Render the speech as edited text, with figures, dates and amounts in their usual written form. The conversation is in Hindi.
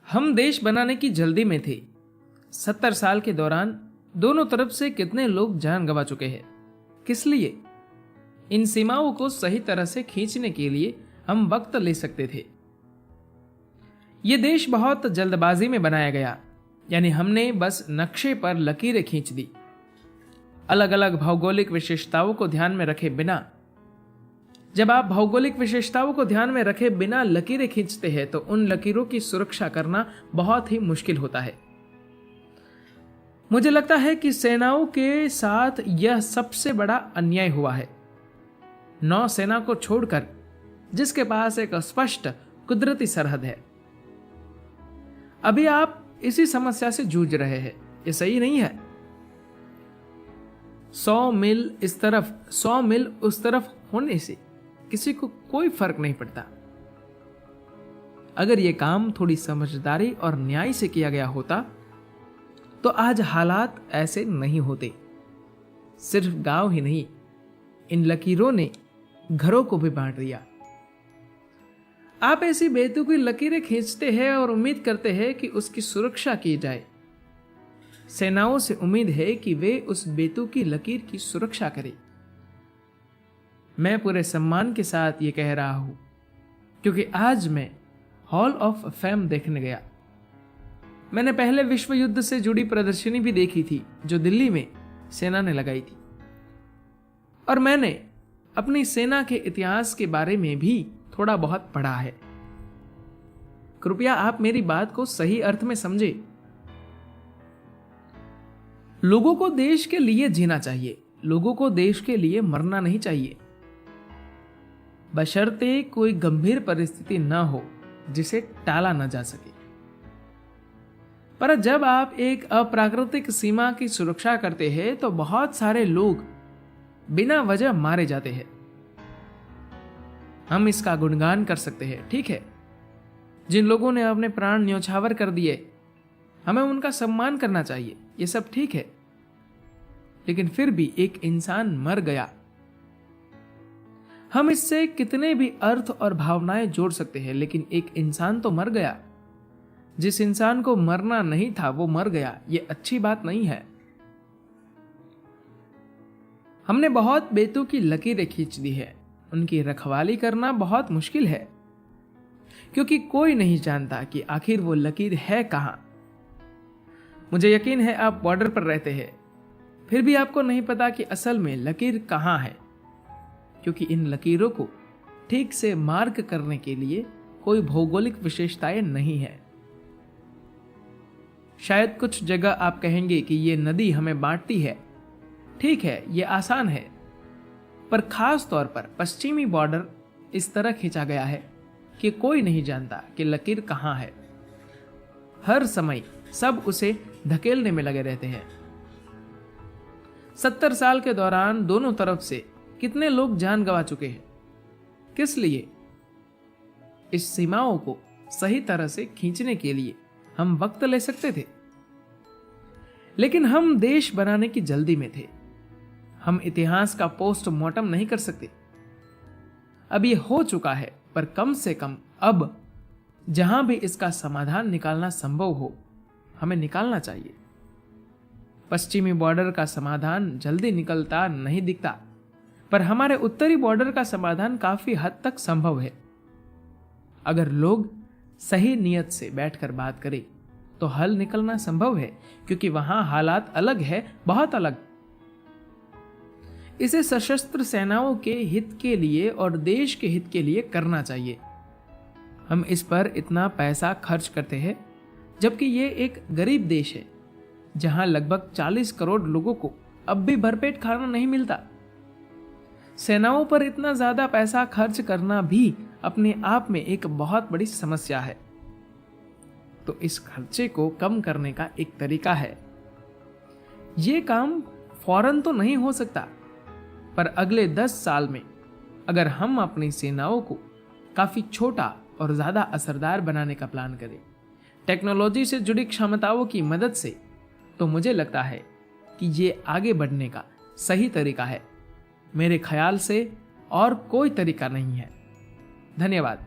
हम देश बनाने की जल्दी में थे। 70 साल के दौरान दोनों तरफ से कितने लोग जान गंवा चुके हैं। किस लिए? इन सीमाओं को सही तरह से खींचने के लिए हम वक्त ले सकते थे। यह देश बहुत जल्दबाजी में बनाया गया, यानी हमने बस नक्शे पर लकीरें खींच दी, अलग अलग भौगोलिक विशेषताओं को ध्यान में रखे बिना। जब आप भौगोलिक विशेषताओं को ध्यान में रखे बिना लकीरें खींचते हैं तो उन लकीरों की सुरक्षा करना बहुत ही मुश्किल होता है। मुझे लगता है कि सेनाओं के साथ यह सबसे बड़ा अन्याय हुआ है। नौसेना को छोड़कर, जिसके पास एक स्पष्ट कुदरती सरहद है। अभी आप इसी समस्या से जूझ रहे हैं। यह सही नहीं है। 100 मील इस तरफ 100 मील उस तरफ होने से किसी को कोई फर्क नहीं पड़ता। अगर यह काम थोड़ी समझदारी और न्याय से किया गया होता तो आज हालात ऐसे नहीं होते। सिर्फ गांव ही नहीं, इन लकीरों ने घरों को भी बांट दिया। आप ऐसी बेतुकी लकीरें खींचते हैं और उम्मीद करते हैं कि उसकी सुरक्षा की जाए। सेनाओं से उम्मीद है कि वे उस बेतुकी लकीर की सुरक्षा करें। मैं पूरे सम्मान के साथ ये कह रहा हूं क्योंकि आज मैं हॉल ऑफ फेम देखने गया। मैंने पहले विश्व युद्ध से जुड़ी प्रदर्शनी भी देखी थी जो दिल्ली में सेना ने लगाई थी, और मैंने अपनी सेना के इतिहास के बारे में भी थोड़ा बहुत पढ़ा है। कृपया आप मेरी बात को सही अर्थ में समझे। लोगों को देश के लिए जीना चाहिए, लोगों को देश के लिए मरना नहीं चाहिए, बशर्ते कोई गंभीर परिस्थिति न हो जिसे टाला न जा सके। पर जब आप एक अप्राकृतिक सीमा की सुरक्षा करते हैं तो बहुत सारे लोग बिना वजह मारे जाते हैं। हम इसका गुणगान कर सकते हैं, ठीक है। जिन लोगों ने अपने प्राण न्यौछावर कर दिए, हमें उनका सम्मान करना चाहिए, ये सब ठीक है। लेकिन फिर भी एक इंसान मर गया। हम इससे कितने भी अर्थ और भावनाएं जोड़ सकते हैं, लेकिन एक इंसान तो मर गया। जिस इंसान को मरना नहीं था वो मर गया, ये अच्छी बात नहीं है। हमने बहुत बेतुकी लकीरें खींच दी है। उनकी रखवाली करना बहुत मुश्किल है क्योंकि कोई नहीं जानता कि आखिर वो लकीर है कहां। मुझे यकीन है आप बॉर्डर पर रहते हैं, फिर भी आपको नहीं पता कि असल में लकीर कहां है, क्योंकि इन लकीरों को ठीक से मार्क करने के लिए कोई भौगोलिक विशेषताएं नहीं है। शायद कुछ जगह आप कहेंगे कि ये नदी हमें बांटती है। ठीक है, ये आसान है, पर खास तौर पर पश्चिमी बॉर्डर इस तरह खींचा गया है कि कोई नहीं जानता कि लकीर कहां है। हर समय सब उसे धकेलने में लगे रहते हैं। 70 साल के दौरान दोनों तरफ से कितने लोग जान गंवा चुके हैं। किस लिए? इस सीमाओं को सही तरह से खींचने के लिए हम वक्त ले सकते थे, लेकिन हम देश बनाने की जल्दी में थे। हम इतिहास का पोस्टमार्टम नहीं कर सकते। अब यह हो चुका है, पर कम से कम अब जहां भी इसका समाधान निकालना संभव हो, हमें निकालना चाहिए। पश्चिमी बॉर्डर का समाधान जल्दी निकलता नहीं दिखता, पर हमारे उत्तरी बॉर्डर का समाधान काफी हद तक संभव है। अगर लोग सही नियत से बैठकर बात करें तो हल निकलना संभव है, क्योंकि वहां हालात अलग है, बहुत अलग। इसे सशस्त्र सेनाओं के हित के लिए और देश के हित के लिए करना चाहिए। हम इस पर इतना पैसा खर्च करते हैं, जबकि ये एक गरीब देश है जहां लगभग 40 करोड़ लोगों को अब भी भरपेट खाना नहीं मिलता। सेनाओं पर इतना ज्यादा पैसा खर्च करना भी अपने आप में एक बहुत बड़ी समस्या है। तो इस खर्चे को कम करने का एक तरीका है। यह काम फौरन तो नहीं हो सकता, पर अगले 10 साल में अगर हम अपनी सेनाओं को काफी छोटा और ज्यादा असरदार बनाने का प्लान करें, टेक्नोलॉजी से जुड़ी क्षमताओं की मदद से, तो मुझे लगता है कि ये आगे बढ़ने का सही तरीका है। मेरे ख्याल से और कोई तरीका नहीं है। धन्यवाद।